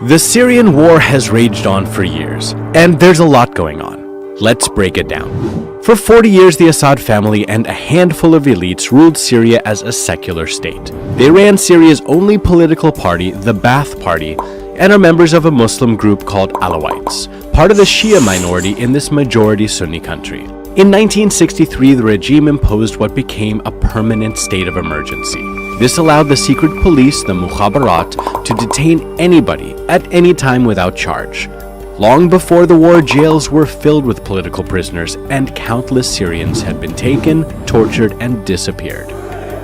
The Syrian war has raged on for years, and there's a lot going on. Let's break it down. For 40 years, the Assad family and a handful of elites ruled Syria as a secular state. They ran Syria's only political party, the Ba'ath Party, and are members of a Muslim group called Alawites, part of the Shia minority in this majority Sunni country. In 1963, the regime imposed what became a permanent state of emergency. This allowed the secret police, the Mukhabarat, to detain anybody at any time without charge. Long before the war, jails were filled with political prisoners, and countless Syrians had been taken, tortured, and disappeared.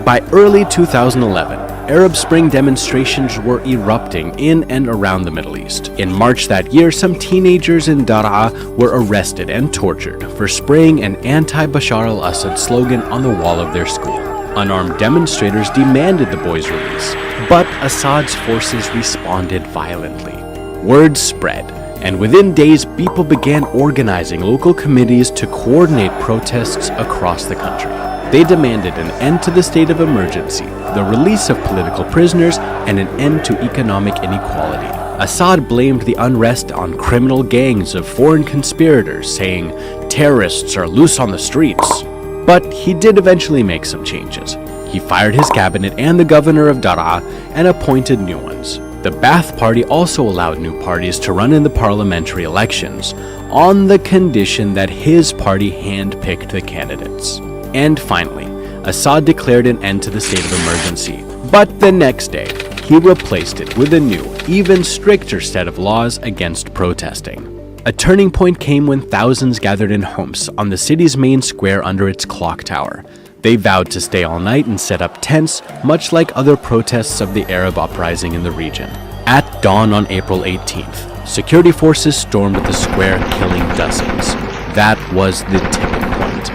By early 2011, Arab Spring demonstrations were erupting in and around the Middle East. In March that year, some teenagers in Daraa were arrested and tortured for spraying an anti-Bashar al-Assad slogan on the wall of their school. Unarmed demonstrators demanded the boys' release, but Assad's forces responded violently. Word spread, and within days, people began organizing local committees to coordinate protests across the country. They demanded an end to the state of emergency, the release of political prisoners, and an end to economic inequality. Assad blamed the unrest on criminal gangs of foreign conspirators, saying terrorists are loose on the streets. But he did eventually make some changes. He fired his cabinet and the governor of Daraa and appointed new ones. The Ba'ath Party also allowed new parties to run in the parliamentary elections on the condition that his party handpicked the candidates. And finally, Assad declared an end to the state of emergency. But the next day, he replaced it with a new, even stricter set of laws against protesting. A turning point came when thousands gathered in Homs on the city's main square under its clock tower. They vowed to stay all night and set up tents, much like other protests of the Arab uprising in the region. At dawn on April 18th, security forces stormed the square, killing dozens. That was the tipping point.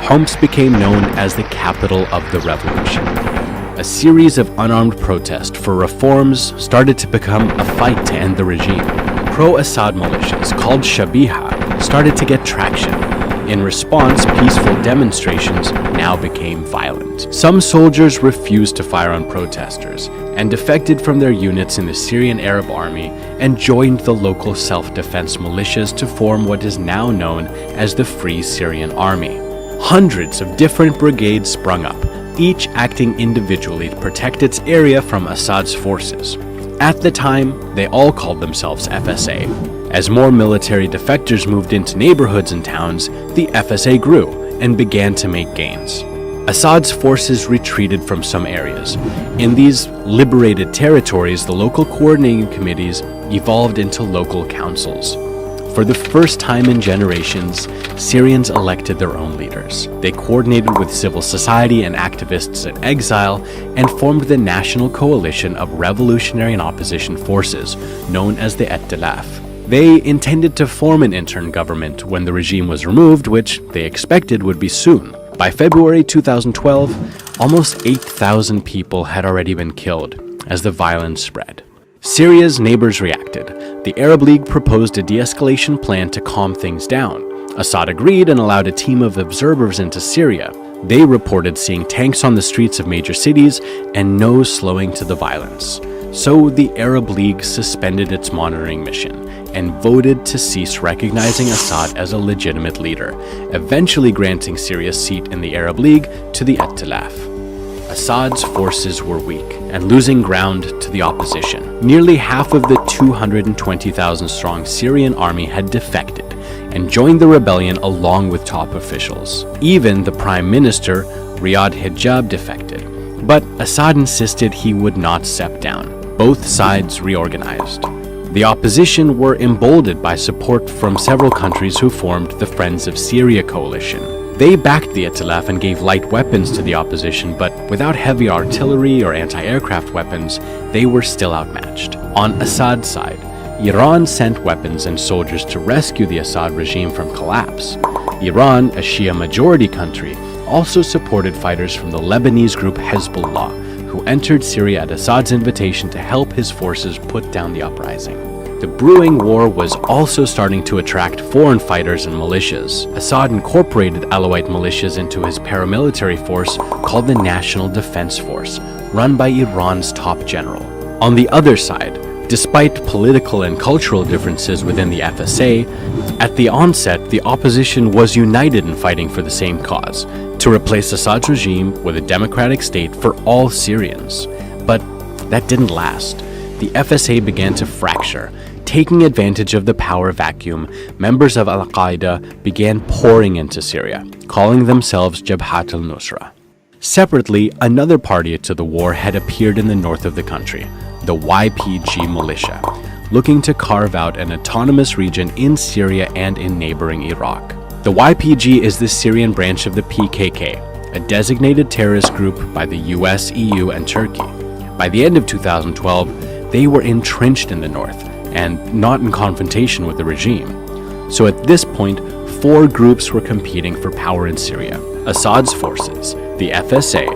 Homs became known as the capital of the revolution. A series of unarmed protests for reforms started to become a fight to end the regime. Pro-Assad militias, called Shabiha, started to get traction. In response, peaceful demonstrations now became violent. Some soldiers refused to fire on protesters and defected from their units in the Syrian Arab Army and joined the local self-defense militias to form what is now known as the Free Syrian Army. Hundreds of different brigades sprung up, each acting individually to protect its area from Assad's forces. At the time, they all called themselves FSA. As more military defectors moved into neighborhoods and towns, the FSA grew and began to make gains. Assad's forces retreated from some areas. In these liberated territories, the local coordinating committees evolved into local councils. For the first time in generations, Syrians elected their own leaders. They coordinated with civil society and activists in exile and formed the National Coalition of Revolutionary and Opposition Forces, known as the Etilaf. They intended to form an interim government when the regime was removed, which they expected would be soon. By February 2012, almost 8,000 people had already been killed as the violence spread. Syria's neighbors reacted. The Arab League proposed a de-escalation plan to calm things down. Assad agreed and allowed a team of observers into Syria. They reported seeing tanks on the streets of major cities and no slowing to the violence. So the Arab League suspended its monitoring mission and voted to cease recognizing Assad as a legitimate leader, eventually granting Syria's seat in the Arab League to the Etilaf. Assad's forces were weak and losing ground to the opposition. Nearly half of the 220,000-strong Syrian army had defected and joined the rebellion along with top officials. Even the prime minister, Riyad Hijab, defected. But Assad insisted he would not step down. Both sides reorganized. The opposition were emboldened by support from several countries who formed the Friends of Syria coalition. They backed the Etilaf and gave light weapons to the opposition, but without heavy artillery or anti-aircraft weapons, they were still outmatched. On Assad's side, Iran sent weapons and soldiers to rescue the Assad regime from collapse. Iran, a Shia majority country, also supported fighters from the Lebanese group Hezbollah, who entered Syria at Assad's invitation to help his forces put down the uprising. The brewing war was also starting to attract foreign fighters and militias. Assad incorporated Alawite militias into his paramilitary force called the National Defense Force, run by Iran's top general. On the other side, Despite political and cultural differences within the FSA, at the onset, the opposition was united in fighting for the same cause, to replace Assad's regime with a democratic state for all Syrians. But that didn't last. The FSA began to fracture. Taking advantage of the power vacuum, members of Al-Qaeda began pouring into Syria, calling themselves Jabhat al-Nusra. Separately, another party to the war had appeared in the north of the country, the YPG militia, looking to carve out an autonomous region in Syria and in neighboring Iraq. The YPG is the Syrian branch of the PKK, a designated terrorist group by the US, EU, and Turkey. By the end of 2012, they were entrenched in the north and not in confrontation with the regime. So at this point, 4 groups were competing for power in Syria: Assad's forces, the FSA,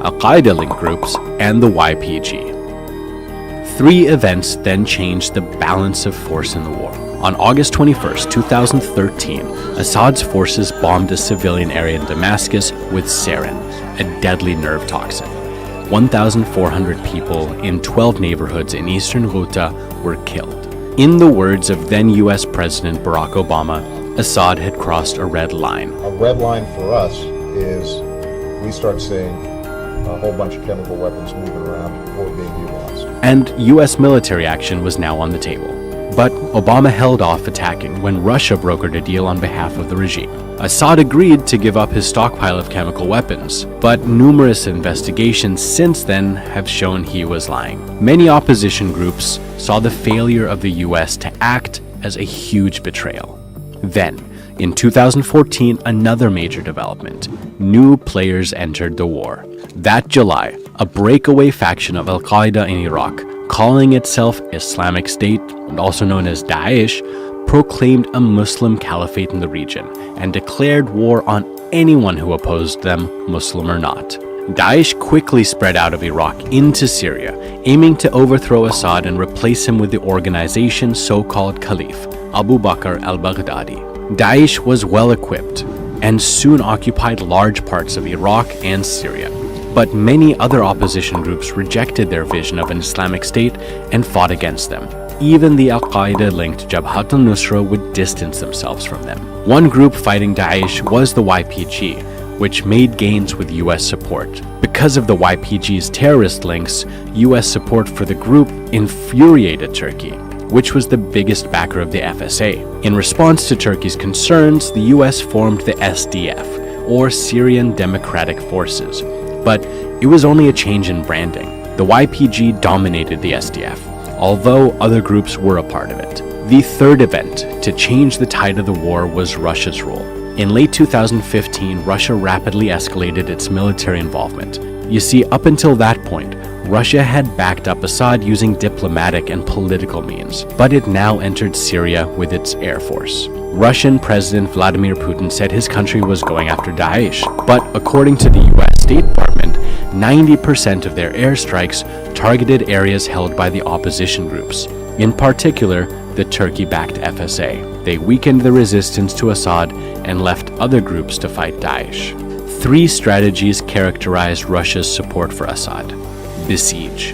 Al-Qaeda-linked groups, and the YPG. 3 events then changed the balance of force in the war. On August 21, 2013, Assad's forces bombed a civilian area in Damascus with sarin, a deadly nerve toxin. 1,400 people in 12 neighborhoods in eastern Ghouta were killed. In the words of then US President Barack Obama, Assad had crossed a red line. A red line for us is we start seeing a whole bunch of chemical weapons moving around or being utilized. And US military action was now on the table. But Obama held off attacking when Russia brokered a deal on behalf of the regime. Assad agreed to give up his stockpile of chemical weapons, but numerous investigations since then have shown he was lying. Many opposition groups saw the failure of the US to act as a huge betrayal. Then, in 2014, another major development. New players entered the war. That July, a breakaway faction of Al-Qaeda in Iraq, calling itself Islamic State, and also known as Daesh, proclaimed a Muslim caliphate in the region and declared war on anyone who opposed them, Muslim or not. Daesh quickly spread out of Iraq into Syria, aiming to overthrow Assad and replace him with the organization's so-called Caliph, Abu Bakr al-Baghdadi. Daesh was well equipped and soon occupied large parts of Iraq and Syria. But many other opposition groups rejected their vision of an Islamic State and fought against them. Even the Al-Qaeda-linked Jabhat al-Nusra would distance themselves from them. One group fighting Daesh was the YPG, which made gains with US support. Because of the YPG's terrorist links, US support for the group infuriated Turkey, which was the biggest backer of the FSA. In response to Turkey's concerns, the US formed the SDF, or Syrian Democratic Forces. But it was only a change in branding. The YPG dominated the SDF, although other groups were a part of it. The third event to change the tide of the war was Russia's role. In late 2015, Russia rapidly escalated its military involvement. You see, up until that point, Russia had backed up Assad using diplomatic and political means, but it now entered Syria with its air force. Russian President Vladimir Putin said his country was going after Daesh, but according to the US State Department, 90% of their airstrikes targeted areas held by the opposition groups, in particular the Turkey-backed FSA. They weakened the resistance to Assad and left other groups to fight Daesh. 3 strategies characterized Russia's support for Assad. Besiege.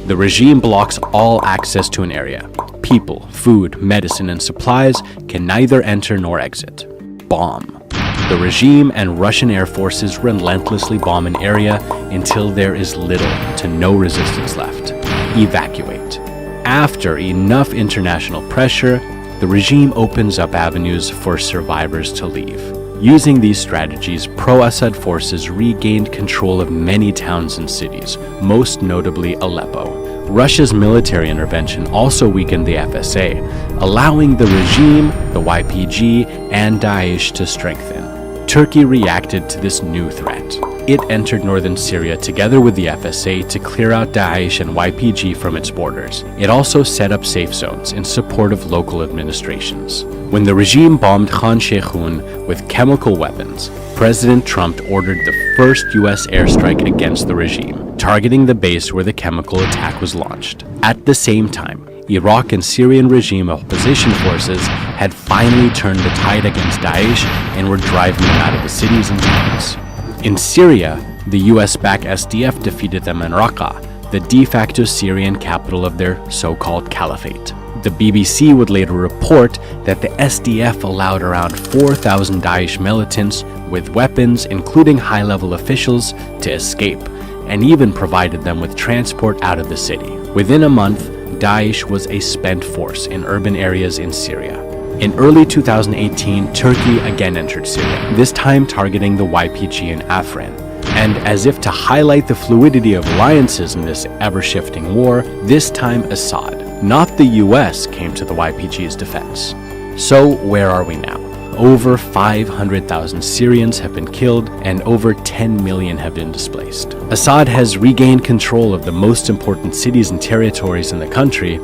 The regime blocks all access to an area. People, food, medicine, and supplies can neither enter nor exit. Bomb. The regime and Russian air forces relentlessly bomb an area until there is little to no resistance left. Evacuate. After enough international pressure, the regime opens up avenues for survivors to leave. Using these strategies, pro-Assad forces regained control of many towns and cities, most notably Aleppo. Russia's military intervention also weakened the FSA, allowing the regime, the YPG, and Daesh to strengthen. Turkey reacted to this new threat. It entered northern Syria together with the FSA to clear out Daesh and YPG from its borders. It also set up safe zones in support of local administrations. When the regime bombed Khan Sheikhoun with chemical weapons, President Trump ordered the first US airstrike against the regime, targeting the base where the chemical attack was launched. At the same time, Iraq and Syrian regime opposition forces had finally turned the tide against Daesh and were driving them out of the cities and towns. In Syria, the US-backed SDF defeated them in Raqqa, the de facto Syrian capital of their so-called caliphate. The BBC would later report that the SDF allowed around 4,000 Daesh militants with weapons, including high-level officials, to escape, and even provided them with transport out of the city. Within a month, Daesh was a spent force in urban areas in Syria. In early 2018, Turkey again entered Syria, this time targeting the YPG in Afrin. And as if to highlight the fluidity of alliances in this ever-shifting war, this time Assad, not the US, came to the YPG's defense. So where are we now? Over 500,000 Syrians have been killed and over 10 million have been displaced. Assad has regained control of the most important cities and territories in the country,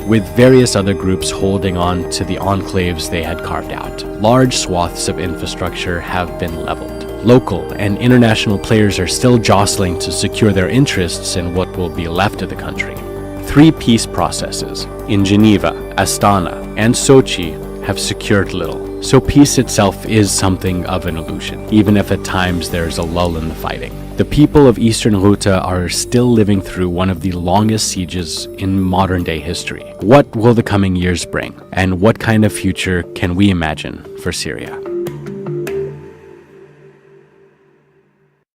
with various other groups holding on to the enclaves they had carved out. Large swaths of infrastructure have been leveled. Local and international players are still jostling to secure their interests in what will be left of the country. 3 peace processes in Geneva, Astana, and Sochi have secured little. So peace itself is something of an illusion, even if at times there's a lull in the fighting. The people of Eastern Ghouta are still living through one of the longest sieges in modern-day history. What will the coming years bring? And what kind of future can we imagine for Syria?